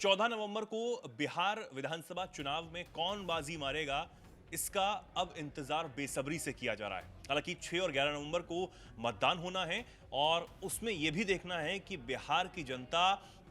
14 नवंबर को बिहार विधानसभा चुनाव में कौन बाजी मारेगा, इसका अब इंतजार बेसब्री से किया जा रहा है। हालांकि 6 और 11 नवंबर को मतदान होना है और उसमें यह भी देखना है कि बिहार की जनता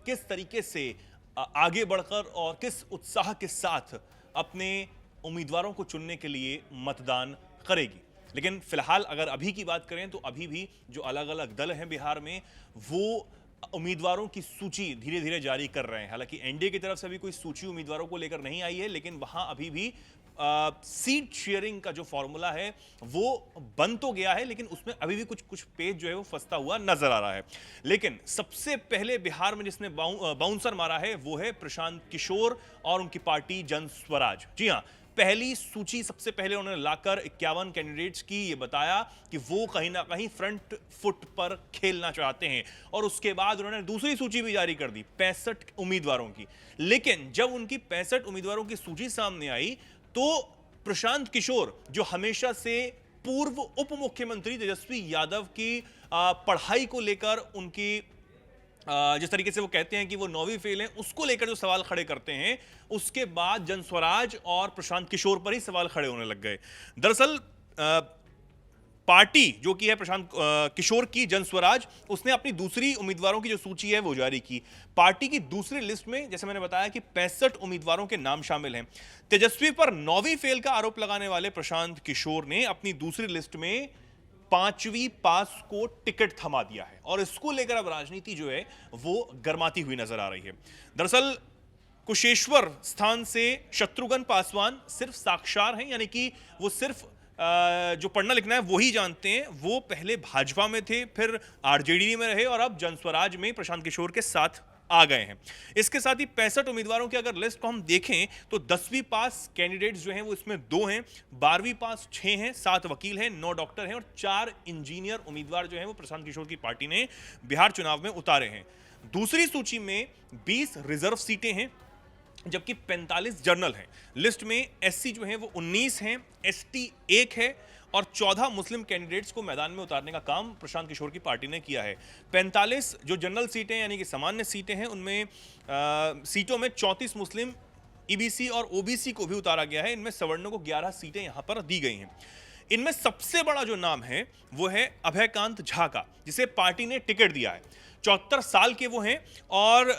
किस तरीके से आगे बढ़कर और किस उत्साह के साथ अपने उम्मीदवारों को चुनने के लिए मतदान करेगी। लेकिन फिलहाल अगर अभी की बात करें तो अभी भी जो अलग अलग दल हैं बिहार में, वो उम्मीदवारों की सूची धीरे धीरे जारी कर रहे हैं। हालांकि एनडीए की तरफ से अभी कोई सूची उम्मीदवारों को लेकर नहीं आई है, लेकिन वहां अभी भी सीट शेयरिंग का जो फॉर्मूला है वो बन तो गया है, लेकिन उसमें अभी भी कुछ कुछ पेज जो है वो फंसता हुआ नजर आ रहा है। लेकिन सबसे पहले बिहार में जिसने बाउंसर मारा है वो है प्रशांत किशोर और उनकी पार्टी जन स्वराज। जी हां, पहली सूची सबसे पहले उन्होंने लाकर 51 कैंडिडेट्स की ये बताया कि वो कहीं ना कहीं फ्रंट फुट पर खेलना चाहते हैं, और उसके बाद उन्होंने दूसरी सूची भी जारी कर दी 65 उम्मीदवारों की। लेकिन जब उनकी 65 उम्मीदवारों की सूची सामने आई तो प्रशांत किशोर, जो हमेशा से पूर्व उप मुख्यमंत्री तेजस्वी यादव की पढ़ाई को लेकर उनकी जिस तरीके से वो कहते हैं कि वो 9वीं फेल हैं, उसको लेकर जो सवाल खड़े करते हैं, उसके बाद जनस्वराज और प्रशांत किशोर पर ही सवाल खड़े होने लग गए। दरअसल पार्टी जो कि है प्रशांत किशोर की जनस्वराज, उसने अपनी दूसरी उम्मीदवारों की जो सूची है वो जारी की। पार्टी की दूसरी लिस्ट में जैसे मैंने बताया कि 65 उम्मीदवारों के नाम शामिल हैं। तेजस्वी पर 9वीं फेल का आरोप लगाने वाले प्रशांत किशोर ने अपनी दूसरी लिस्ट में 5वीं पास को टिकट थमा दिया है, और इसको लेकर अब राजनीति जो है वो गर्माती हुई नजर आ रही है। दरअसल कुशेश्वर स्थान से शत्रुघ्न पासवान सिर्फ साक्षर हैं, यानी कि वो सिर्फ जो पढ़ना लिखना है वही जानते हैं। वो पहले भाजपा में थे, फिर आरजेडी में रहे और अब जनस्वराज में प्रशांत किशोर के साथ आ गए हैं। इसके साथ ही 65 उम्मीदवारों की अगर लिस्ट को हम देखें तो 10वीं पास कैंडिडेट्स जो हैं वो इसमें 2 हैं, 12वीं पास 6 हैं, 7 वकील हैं, 9 डॉक्टर हैं और 4 इंजीनियर उम्मीदवार जो हैं वो प्रशांत किशोर की पार्टी ने बिहार चुनाव में उतारे हैं। दूसरी सूची में 20 रिजर्व सीटें हैं, जबकि 45 जनरल हैं। लिस्ट में एससी जो है वो 19 हैं, एसटी 1 है और 14 मुस्लिम कैंडिडेट्स को मैदान में उतारने का काम प्रशांत किशोर की पार्टी ने किया है। 45 जो जनरल सीटें यानी कि सामान्य सीटें हैं, उनमें सीटों में 34 मुस्लिम, ईबीसी और ओबीसी को भी उतारा गया है। इनमें सवर्णों को 11 सीटें यहां पर दी गई हैं। इनमें सबसे बड़ा जो नाम है वो है अभयकांत झा का, जिसे पार्टी ने टिकट दिया है। 74 साल के वो हैं और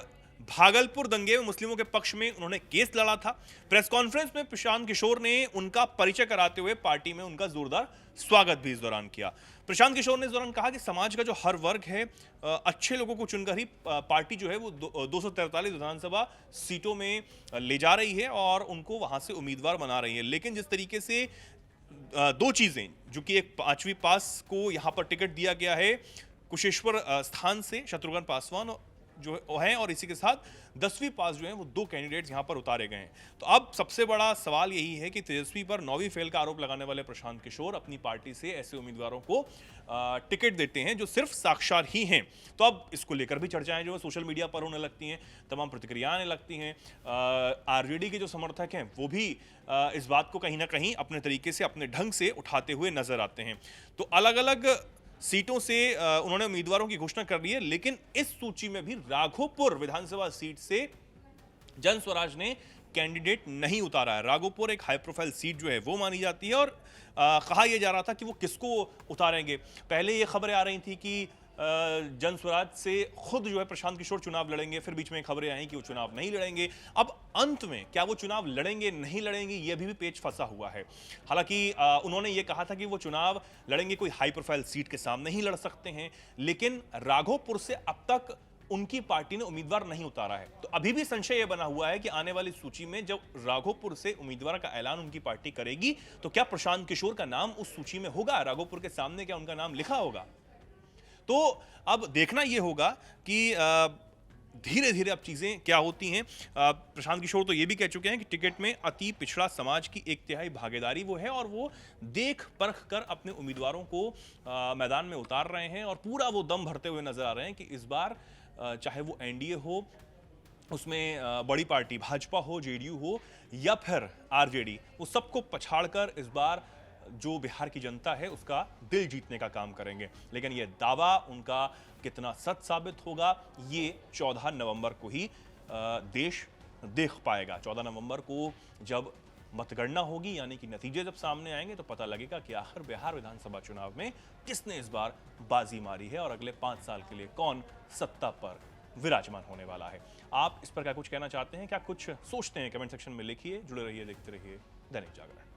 भागलपुर दंगे में मुस्लिमों के पक्ष में उन्होंने केस लड़ा था। प्रेस कॉन्फ्रेंस में प्रशांत किशोर ने उनका परिचय कराते हुए पार्टी में उनका जोरदार स्वागत भी इस दौरान किया। प्रशांत किशोर ने इस दौरान कहा कि समाज का जो हर वर्ग है, अच्छे लोगों को चुनकर ही पार्टी जो है वो 243 विधानसभा सीटों में ले जा रही है और उनको वहां से उम्मीदवार बना रही है। लेकिन जिस तरीके से 2 चीजें, जो कि एक 5वीं पास को यहां पर टिकट दिया गया है कुशेश्वर स्थान से शत्रुघ्न पासवान जो है, और इसी के साथ 10वीं पास जो है वो 2 कैंडिडेट्स यहां पर उतारे गए हैं। तो अब सबसे बड़ा सवाल यही है कि तेजस्वी पर 9वीं फेल का आरोप लगाने वाले प्रशांत किशोर अपनी पार्टी से ऐसे उम्मीदवारों को टिकट देते हैं जो सिर्फ साक्षर ही हैं। तो अब इसको लेकर भी चर्चाएं जो है सोशल मीडिया पर होने लगती हैं, तमाम प्रतिक्रियाएं आने लगती हैं। आरजेडी के जो समर्थक हैं वो भी इस बात को कहीं ना कहीं अपने तरीके से, अपने ढंग से उठाते हुए नजर आते हैं। तो अलग अलग सीटों से उन्होंने उम्मीदवारों की घोषणा कर दी है, लेकिन इस सूची में भी राघोपुर विधानसभा सीट से जनस्वराज ने कैंडिडेट नहीं उतारा है। राघोपुर एक हाई प्रोफाइल सीट जो है वो मानी जाती है और कहा यह जा रहा था कि वो किसको उतारेंगे। पहले ये खबरें आ रही थी कि जनस्वराज से खुद जो है प्रशांत किशोर चुनाव लड़ेंगे, फिर बीच में खबरें आई कि वो चुनाव नहीं लड़ेंगे। अब अंत में क्या वो चुनाव लड़ेंगे नहीं लड़ेंगे, ये भी पेच फंसा हुआ है। हालांकि उन्होंने ये कहा था कि वो चुनाव लड़ेंगे, कोई हाई प्रोफाइल सीट के सामने ही लड़ सकते हैं, लेकिन राघोपुर से अब तक उनकी पार्टी ने उम्मीदवार नहीं उतारा है। तो अभी भी संशय यह बना हुआ है कि आने वाली सूची में जब राघोपुर से उम्मीदवार का ऐलान उनकी पार्टी करेगी तो क्या प्रशांत किशोर का नाम उस सूची में होगा, राघोपुर के सामने क्या उनका नाम लिखा होगा। तो अब देखना यह होगा कि धीरे धीरे अब चीजें क्या होती हैं। प्रशांत किशोर तो ये भी कह चुके हैं कि टिकट में अति पिछड़ा समाज की 1/3 भागीदारी वो है और वो देख परख कर अपने उम्मीदवारों को मैदान में उतार रहे हैं और पूरा वो दम भरते हुए नजर आ रहे हैं कि इस बार चाहे वो एनडीए हो, उसमें बड़ी पार्टी भाजपा हो, जेडीयू हो या फिर आरजेडी, वो सबको पछाड़कर इस बार जो बिहार की जनता है उसका दिल जीतने का काम करेंगे। लेकिन यह दावा उनका कितना सच साबित होगा, ये 14 नवंबर को ही देश देख पाएगा। 14 नवंबर को जब मतगणना होगी, यानी कि नतीजे जब सामने आएंगे, तो पता लगेगा कि आखिर बिहार विधानसभा चुनाव में किसने इस बार बाजी मारी है और अगले 5 साल के लिए कौन सत्ता पर विराजमान होने वाला है। आप इस पर क्या कुछ कहना चाहते हैं, क्या कुछ सोचते हैं, कमेंट सेक्शन में लिखिए। जुड़े रहिए, देखते रहिए दैनिक जागरण।